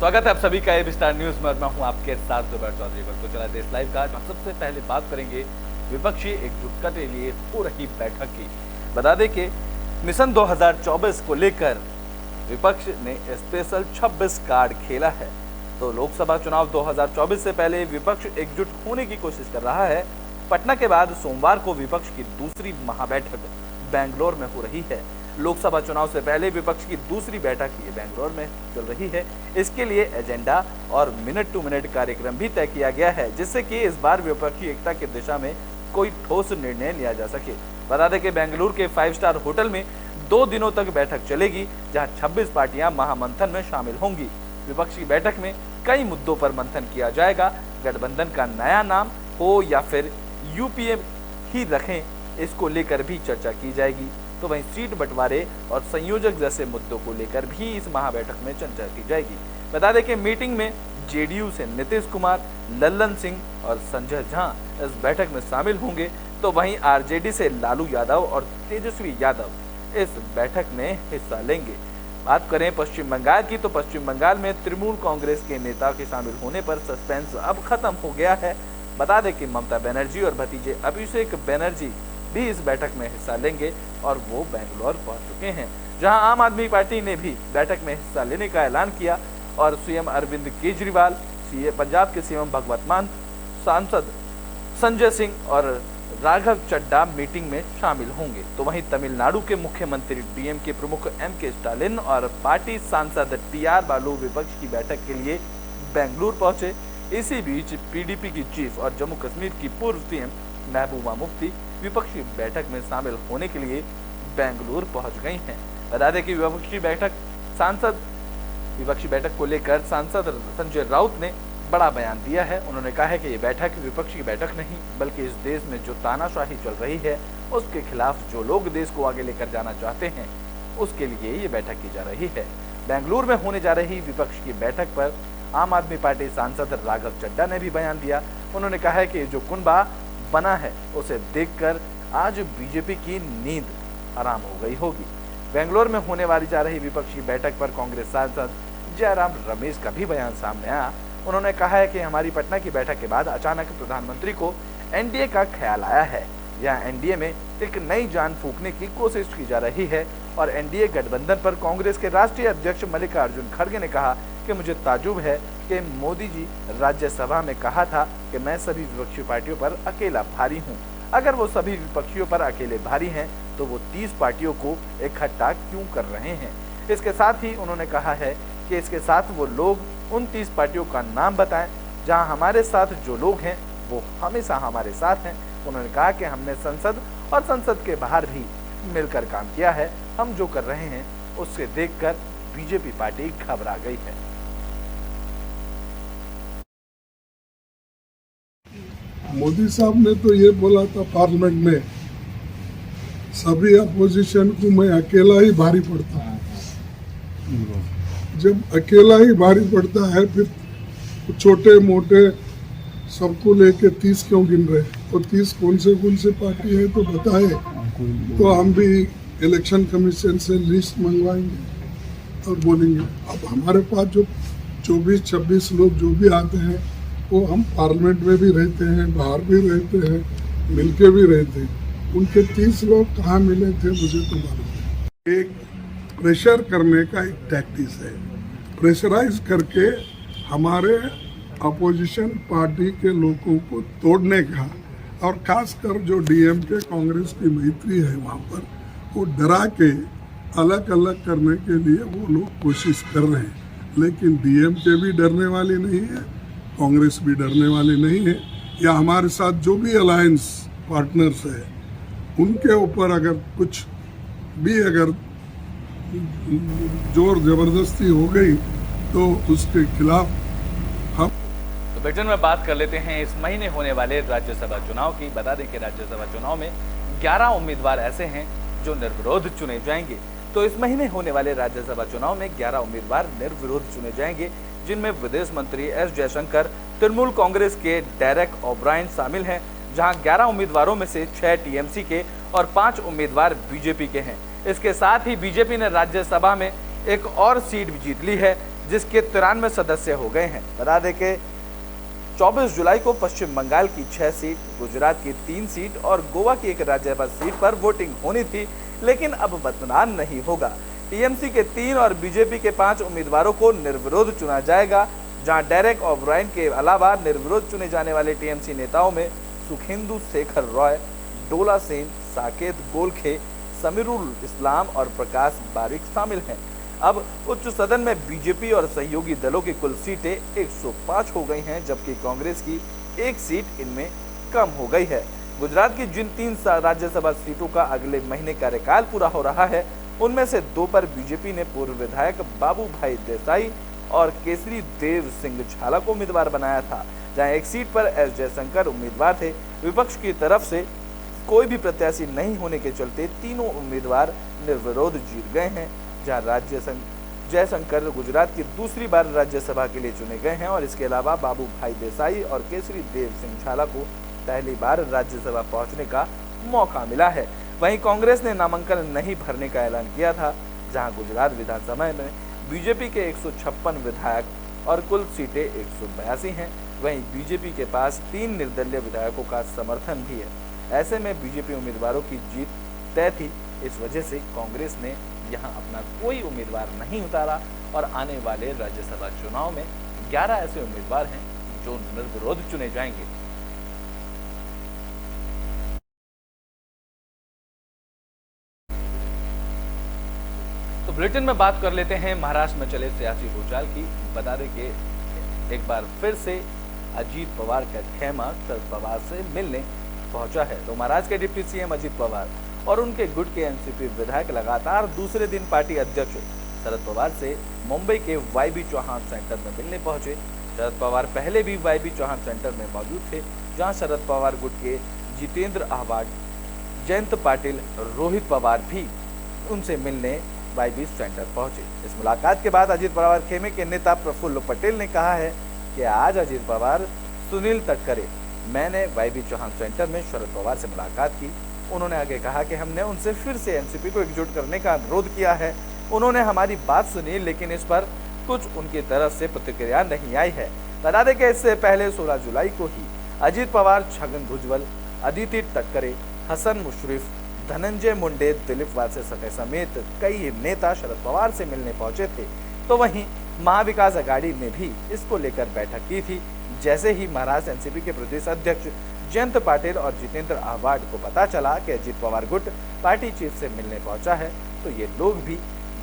स्वागत है आप सभी का ए स्टार न्यूज में। मैं हूं आपके साथ जुबैर चौधरी। तो चला देश लाइव का सबसे पहले बात करेंगे विपक्षी एकजुटता के लिए हो रही बैठक की। बता दें कि मिशन 2024 को लेकर विपक्ष ने स्पेशल 26 कार्ड खेला है। तो लोकसभा चुनाव 2024 से पहले विपक्ष एकजुट होने की कोशिश कर रहा है। पटना के बाद सोमवार को विपक्ष की दूसरी महाबैठक बेंगलोर में हो रही है। लोकसभा चुनाव से पहले विपक्ष की दूसरी बैठक ये बेंगलोर में चल रही है। इसके लिए एजेंडा और मिनट टू मिनट कार्यक्रम भी तय किया गया है, जिससे कि इस बार विपक्षी एकता की दिशा में कोई ठोस निर्णय लिया जा सके। बता दें कि बेंगलुरु के 5 स्टार होटल में 2 दिनों तक बैठक चलेगी, जहां 26 पार्टियां महामंथन में शामिल होंगी। विपक्ष की बैठक में कई मुद्दों पर मंथन किया जाएगा। गठबंधन का नया नाम हो या फिर यूपीए ही रखें, इसको लेकर भी चर्चा की जाएगी। तो वहीं सीट बंटवारे और संयोजक जैसे मुद्दों को लेकर भी इस महाबैठक में चर्चा की जाएगी। बता दें कि मीटिंग में जेडीयू से नीतीश कुमार, लल्लन सिंह और संजय झा इस बैठक में शामिल होंगे। तो वहीं आरजेडी से लालू यादव और तेजस्वी यादव इस बैठक में हिस्सा लेंगे। बात करें पश्चिम बंगाल की, तो पश्चिम बंगाल में तृणमूल कांग्रेस के नेता के शामिल होने पर सस्पेंस अब खत्म हो गया है। बता दें कि ममता बनर्जी और भतीजे अभिषेक बनर्जी भी इस बैठक में हिस्सा लेंगे और वो बेंगलोर पहुंच चुके हैं, जहां आम आदमी पार्टी ने भी बैठक में हिस्सा लेने का ऐलान किया और सीएम अरविंद केजरीवाल, पंजाब के सीएम भगवत मान, सांसद संजय सिंह और राघव चड्ढा मीटिंग में शामिल होंगे। तो वहीं तमिलनाडु के मुख्यमंत्री डीएमके प्रमुख एमके स्टालिन और पार्टी सांसद टीआर बालू विपक्ष की बैठक के लिए बेंगलुरु पहुंचे। इसी बीच पीडीपी की चीफ और जम्मू कश्मीर की पूर्व सीएम महबूबा मुफ्ती विपक्षी बैठक में शामिल होने के लिए बेंगलुरु पहुंच गई हैं। बता दें कि विपक्षी बैठक को लेकर सांसद संजय राउत ने बड़ा बयान दिया है। उन्होंने कहा है कि ये बैठक विपक्ष की बैठक नहीं, बल्कि इस देश में जो तानाशाही चल रही है उसके खिलाफ जो लोग देश को आगे लेकर जाना चाहते हैं, उसके लिए ये बैठक की जा रही है। बेंगलुरु में होने जा रही विपक्ष की बैठक पर आम आदमी पार्टी सांसद राघव चड्ढा ने भी बयान दिया। उन्होंने कहा है कि जो कुनबा बना है उसे देखकर आज बीजेपी की नींद आराम हो गई होगी। बेंगलोर में होने वाली जा रही विपक्षी बैठक पर कांग्रेस सांसद जयराम रमेश का भी बयान सामने आया। उन्होंने कहा है कि हमारी पटना की बैठक के बाद अचानक प्रधानमंत्री को एनडीए का ख्याल आया है। यह एनडीए में एक नई जान फूंकने की कोशिश की जा रही है और एनडीए गठबंधन पर कांग्रेस के राष्ट्रीय अध्यक्ष मल्लिकार्जुन खड़गे ने कहा कि मुझे ताज्जुब है कि मोदी जी राज्यसभा में कहा था कि मैं सभी विपक्षी पार्टियों पर अकेला भारी हूं। अगर वो सभी विपक्षियों पर अकेले भारी हैं तो वो 30 पार्टियों को इकट्ठा क्यों कर रहे हैं। इसके साथ ही उन्होंने कहा है कि इसके साथ वो लोग उन 30 पार्टियों का नाम बताएं जहां हमारे साथ जो लोग हैं वो हमेशा हमारे साथ हैं। उन्होंने कहा कि हमने संसद और संसद के बाहर भी मिलकर काम किया है। हम जो कर रहे हैं उससे देखकर बीजेपी पार्टी घबरा गई है। मोदी साहब ने तो ये बोला था पार्लियामेंट में, सभी अपोजिशन को मैं अकेला ही भारी पड़ता हूँ। जब अकेला ही भारी पड़ता है फिर छोटे मोटे सबको लेके 30 क्यों गिन रहे? तो 30 कौन से पार्टी है तो बताए, तो हम भी इलेक्शन कमीशन से लिस्ट मंगवाएंगे और बोलेंगे। अब हमारे पास जो 24-26 लोग जो भी आते हैं वो हम पार्लियामेंट में भी रहते हैं, बाहर भी रहते हैं, मिलके भी रहते हैं। उनके 30 लोग कहाँ मिले थे मुझे तो मालूम है। एक प्रेशर करने का एक टैक्टिस है, प्रेशराइज करके हमारे अपोजिशन पार्टी के लोगों को तोड़ने का, और खासकर जो डीएमके कांग्रेस की मैत्री है वहाँ पर वो डरा के अलग अलग करने के लिए वो लोग कोशिश कर रहे हैं। लेकिन डीएमके भी डरने वाली नहीं है, कांग्रेस भी डरने वाली नहीं है, या हमारे साथ जो भी अलायंस पार्टनर्स है उनके ऊपर अगर कुछ भी अगर जोर जबरदस्ती हो गई तो उसके खिलाफ हम। तो बुलेटिन में बात कर लेते हैं इस महीने होने वाले राज्यसभा चुनाव की। बता दें कि राज्यसभा चुनाव में 11 उम्मीदवार ऐसे हैं जो निर्विरोध चुने जाएंगे। तो इस महीने होने वाले राज्यसभा चुनाव में 11 उम्मीदवार निर्विरोध चुने जाएंगे, जिनमें विदेश मंत्री एस जयशंकर, तृणमूल कांग्रेस के डेरेक ओब्रायन शामिल हैं, जहां 11 उम्मीदवारों में से 6 टीएमसी के और 5 उम्मीदवार बीजेपी के हैं। इसके साथ ही बीजेपी ने राज्यसभा में एक और सीट भी जीत ली है, जिसके 93 सदस्य हो गए हैं। बता दें कि 24 जुलाई को पश्चिम बंगाल की 6 सीट, गुजरात की 3 सीट और गोवा की एक राज्यसभा सीट पर वोटिंग होनी थी, लेकिन अब मतदान नहीं होगा। टीएमसी के 3 और बीजेपी के 5 उम्मीदवारों को निर्विरोध चुना जाएगा, जहां डेरेक ओब्रायन के अलावा निर्विरोध चुने जाने वाले टीएमसी नेताओं में सुखेंदु शेखर रॉय, डोला सेन, साकेत गोलखे, समीरुल इस्लाम और प्रकाश बारिक शामिल हैं। अब उच्च सदन में बीजेपी और सहयोगी दलों की कुल सीटें 105 हो गई हैं, जबकि कांग्रेस की 1 सीट इनमें कम हो गई है। गुजरात की जिन 3 राज्यसभा सीटों का अगले महीने कार्यकाल पूरा हो रहा है, उनमें से 2 पर बीजेपी ने पूर्व विधायक बाबू भाई देसाई और केसरी देव सिंह झाला को उम्मीदवार बनाया था, जहां 1 सीट पर एस जयशंकर उम्मीदवार थे। विपक्ष की तरफ से कोई भी प्रत्याशी नहीं होने के चलते तीनों उम्मीदवार निर्विरोध जीत गए हैं, जहां जयशंकर गुजरात की दूसरी बार राज्यसभा के लिए चुने गए हैं और इसके अलावा बाबू भाई देसाई और केसरी देव सिंह झाला को पहली बार राज्यसभा पहुंचने का मौका मिला है। वहीं कांग्रेस ने नामांकन नहीं भरने का ऐलान किया था, जहां गुजरात विधानसभा में बीजेपी के 156 विधायक और कुल सीटें 182 हैं। वहीं बीजेपी के पास 3 निर्दलीय विधायकों का समर्थन भी है। ऐसे में बीजेपी उम्मीदवारों की जीत तय थी। इस वजह से कांग्रेस ने यहां अपना कोई उम्मीदवार नहीं उतारा और आने वाले राज्यसभा चुनाव में 11 ऐसे उम्मीदवार हैं जो निर्विरोध चुने जाएंगे। तो बुलेटिन में बात कर लेते हैं महाराष्ट्र में चले सियासी भूचाल की। बता दें कि एक बार फिर से अजीत पवार का खेमा शरद पवार से मिलने पहुंचा है। तो महाराष्ट्र के डिप्टी सीएम अजीत पवार और उनके गुट के एनसीपी विधायक लगातार दूसरे दिन पार्टी अध्यक्ष शरद पवार से मुंबई के वाईबी चौहान सेंटर में मिलने पहुंचे। शरद पवार पहले भी वाईबी चौहान सेंटर में मौजूद थे, जहां शरद पवार गुट के जितेंद्र आह्वाड, जयंत पाटिल, रोहित पवार भी उनसे मिलने वाईबी सेंटर पहुंचे। इस मुलाकात के बाद अजीत पवार खेमे के नेता प्रफुल्ल पटेल ने कहा है कि आज अजीत पवार, सुनील तटकरे, मैंने वाईबी चौहान सेंटर में शरद पवार से मुलाकात की। उन्होंने आगे कहा कि हमने उनसे फिर से एनसीपी को एकजुट करने का अनुरोध किया है। उन्होंने हमारी बात सुनी, लेकिन इस पर कुछ उनकी तरफ से प्रतिक्रिया नहीं आई है। बता दें कि इससे पहले 16 जुलाई को ही अजीत पवार, छगन भुजबल, अदिति तटकरे, हसन मुशर्रफ, धनंजय मुंडे, दिलीप वालसे समेत कई नेता शरद पवार से मिलने पहुंचे थे। तो वहीं महाविकास अघाड़ी ने भी इसको लेकर बैठक की थी। जैसे ही महाराष्ट्र एनसीपी के प्रदेश अध्यक्ष जयंत पाटिल और जितेंद्र आह्वाड को पता चला कि अजीत पवार गुट पार्टी चीफ से मिलने पहुंचा है, तो ये लोग भी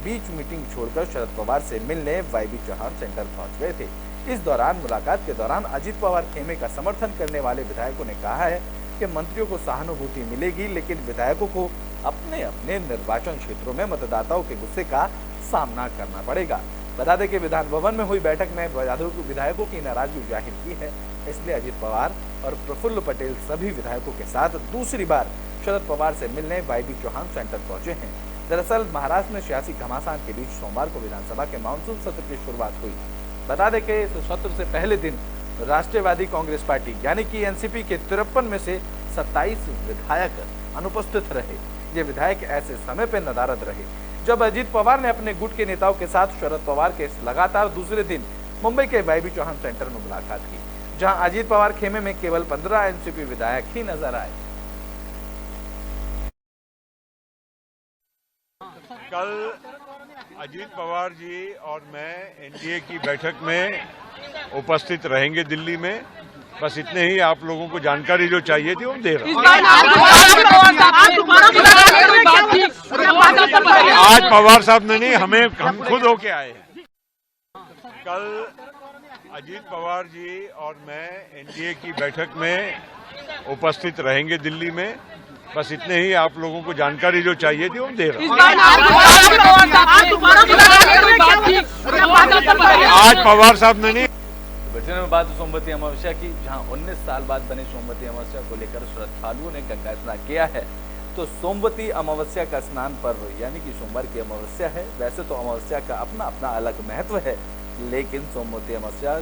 बीच मीटिंग छोड़कर शरद पवार से मिलने वाईबी चौहान सेंटर पहुंच गए थे। इस दौरान मुलाकात के दौरान अजीत पवार खेमे का समर्थन करने वाले विधायकों ने कहा है कि मंत्रियों को सहानुभूति मिलेगी, लेकिन विधायकों को अपने अपने निर्वाचन क्षेत्रों में मतदाताओं के गुस्से का सामना करना पड़ेगा। बता दें कि विधान भवन में हुई बैठक में विधायकों की नाराजगी जाहिर की है, इसलिए अजीत पवार और प्रफुल्ल पटेल सभी विधायकों के साथ दूसरी बार शरद पवार से मिलने वाईबी चौहान सेंटर पहुंचे हैं। दरअसल महाराष्ट्र में सियासी घमासान के बीच सोमवार को विधानसभा के मानसून सत्र की शुरुआत हुई। बता दें कि इस सत्र से पहले दिन राष्ट्रवादी कांग्रेस पार्टी यानी कि एनसीपी के 53 में से 27 विधायक अनुपस्थित रहे। ये विधायक ऐसे समय पर नदारद रहे जब अजीत पवार ने अपने गुट के नेताओं के साथ शरद पवार के लगातार दूसरे दिन मुंबई के वाईबी चौहान सेंटर में मुलाकात की, जहां अजीत पवार खेमे में केवल 15 एनसीपी विधायक ही नजर आए। कल अजीत पवार जी और मैं एनडीए की बैठक में उपस्थित रहेंगे दिल्ली में। बस इतने ही आप लोगों को जानकारी जो चाहिए थी वो दे रहा हूं। आज पवार साहब ने नहीं, हम खुद होके आए हैं। कल अजीत पवार जी और मैं एनडीए की बैठक में उपस्थित रहेंगे दिल्ली में। बस इतने ही आप लोगों को जानकारी जो चाहिए थी वो दे रहा हूं। आज पवार साहब ने नहीं। बैठने में बात सोमवती अमावस्या की, जहां 19 साल बाद बने सोमवती अमावस्या को लेकर श्रद्धालुओं ने गंगा स्नान किया है। तो सोमवती अमावस्या का स्नान पर्व यानी कि सोमवार की अमावस्या है। वैसे तो अमावस्या का अपना अपना अलग महत्व है, लेकिन सोमवती अमावस्या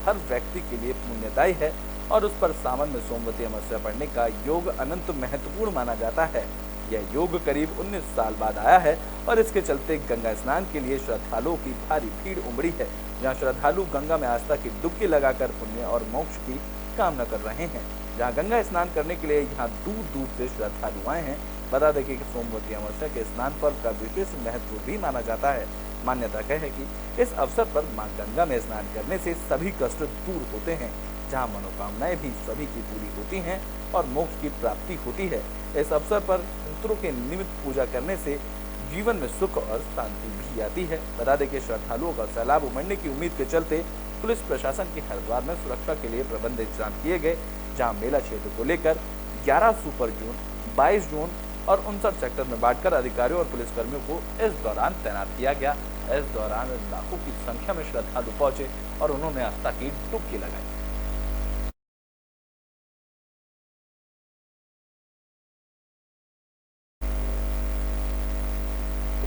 हर व्यक्ति के लिए पुण्यदायी है और उस पर सावन में सोमवती अमावस्या पढ़ने का योग अनंत महत्वपूर्ण माना जाता है। यह योग करीब 19 साल बाद आया है और इसके चलते गंगा स्नान के लिए श्रद्धालुओं की भारी भीड़ उमड़ी है। जहां श्रद्धालु गंगा में आस्था की डुबकी लगाकर पुण्य और मोक्ष की कामना कर रहे हैं। जहां गंगा स्नान करने के लिए यहां दूर दूर से श्रद्धालु आए हैं। बता दें कि सोमवती अमावस्या के स्नान पर्व का विशेष महत्व भी माना जाता है। मान्यता है कि इस अवसर पर मां गंगा में स्नान करने से सभी कष्ट दूर होते हैं, जहां मनोकामनाएं भी सभी की पूरी होती हैं और मोक्ष की प्राप्ति होती है। इस अवसर पर पितरों के निमित्त पूजा करने से जीवन में सुख और शांति भी आती है। बता दें कि श्रद्धालुओं का सैलाब उमड़ने की उम्मीद के चलते पुलिस प्रशासन की हरिद्वार में सुरक्षा के लिए प्रबंध इंतजाम किए गए, जहां मेला क्षेत्र को लेकर 11 सुपर जोन, 22 जोन और 59 सेक्टर में बांटकर अधिकारियों और पुलिसकर्मियों को इस दौरान तैनात किया गया। इस दौरान लाखों की संख्या में श्रद्धालु पहुंचे और उन्होंने आस्था की डुबकी लगाई।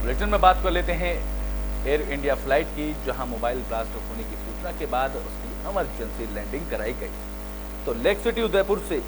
बुलेटिन में बात कर लेते हैं एयर इंडिया फ्लाइट की, जहां मोबाइल ब्लास्ट होने की सूचना के बाद उसकी इमरजेंसी लैंडिंग कराई गई। तो लेक सिटी उदयपुर से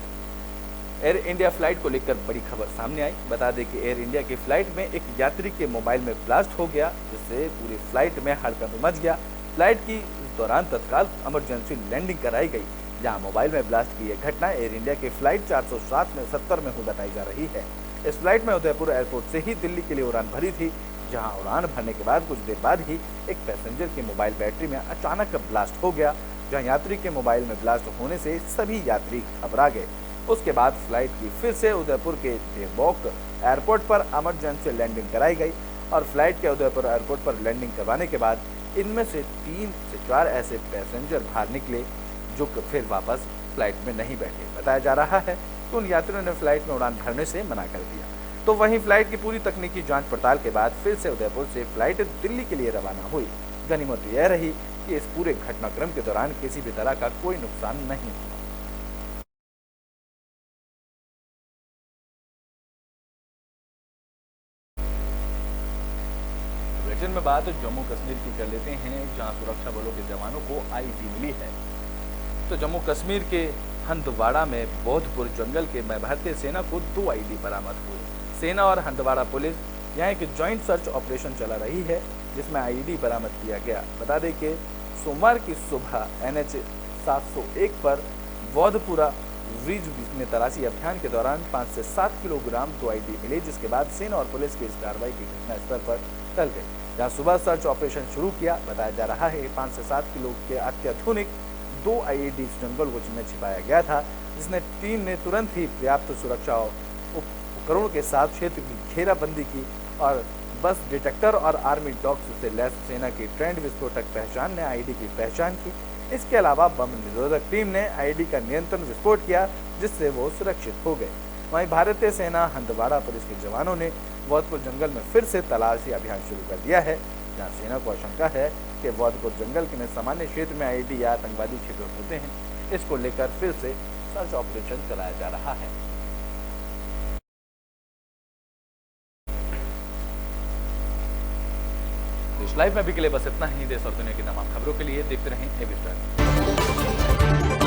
एयर इंडिया फ्लाइट को लेकर बड़ी खबर सामने आई। बता दें कि एयर इंडिया की फ्लाइट में एक यात्री के मोबाइल में ब्लास्ट हो गया, जिससे पूरी फ्लाइट में हड़कंप मच गया। फ्लाइट की इस दौरान तत्काल इमरजेंसी लैंडिंग कराई गई। जहां मोबाइल में ब्लास्ट की यह घटना एयर इंडिया की फ्लाइट 407 में 70 में बताई जा रही है। इस फ्लाइट में उदयपुर एयरपोर्ट से ही दिल्ली के लिए उड़ान भरी थी, जहां उड़ान भरने के बाद कुछ देर बाद ही एक पैसेंजर की मोबाइल बैटरी में अचानक ब्लास्ट हो गया। जहां यात्री के मोबाइल में ब्लास्ट होने से सभी यात्री घबरा गए। उसके बाद फ्लाइट की फिर से उदयपुर के डेबोक एयरपोर्ट पर इमरजेंसी लैंडिंग कराई गई और फ्लाइट के उदयपुर एयरपोर्ट पर लैंडिंग करवाने के बाद इनमें से 3 से 4 ऐसे पैसेंजर बाहर निकले जो फिर वापस फ्लाइट में नहीं बैठे। बताया जा रहा है कि उन यात्रियों ने फ्लाइट में उड़ान भरने से मना कर दिया। तो वहीं फ्लाइट की पूरी तकनीकी जांच पड़ताल के बाद फिर से उदयपुर से फ्लाइट दिल्ली के लिए रवाना हुई। गनीमत यह रही कि इस पूरे घटनाक्रम के दौरान किसी भी तरह का कोई नुकसान नहीं हुआ। बुलेटिन में बात जम्मू कश्मीर की कर लेते हैं, जहां सुरक्षा बलों के जवानों को आईडी मिली है। तो जम्मू कश्मीर के हंदवाड़ा में बौद्धपुर जंगल के में भारतीय सेना को 2 आईडी बरामद हुए। सेना और हंदवाड़ा पुलिस यहाँ एक ज्वाइंट सर्च ऑपरेशन चला रही है, जिसमें आईडी बरामद किया गया। बता दें कि सोमवार की सुबह NH 701 पर बौद्धपुरा ब्रिज में तलाशी अभियान के दौरान 5 से 7 किलोग्राम 2 आईडी मिले, जिसके बाद सेना और पुलिस की इस कार्रवाई की घटना स्थल पर टल गई। जहां सुबह सर्च ऑपरेशन शुरू किया। बताया जा रहा है 5 से 7 किलो के अत्याधुनिक 2 आईडी जंगल में छिपाया गया था, जिसने टीम ने तुरंत ही पर्याप्त सुरक्षा उपकरणों के साथ क्षेत्र की घेराबंदी की और बस डिटेक्टर और आर्मी डॉग्स से लैस सेना की ट्रेंड विस्फोटक पहचान ने आईडी की पहचान की। इसके अलावा बम निरोधक टीम ने आईडी का नियंत्रण विस्फोट किया, जिससे वो सुरक्षित हो गए। वहीं भारतीय सेना हंदवाड़ा पुलिस के जवानों ने बौद्धपुर जंगल में फिर से तलाशी अभियान शुरू कर दिया है, जहां सेना को आशंका है कि बौद्धपुर जंगल के सामान्य क्षेत्र में आईडी या आतंकवादी क्षेत्र होते हैं। इसको लेकर फिर से सर्च ऑपरेशन चलाया जा रहा है। देश लाइव में अभी के लिए बस इतना ही। देश और दुनिया की तमाम खबरों के लिए देखते रहें एबी स्टार।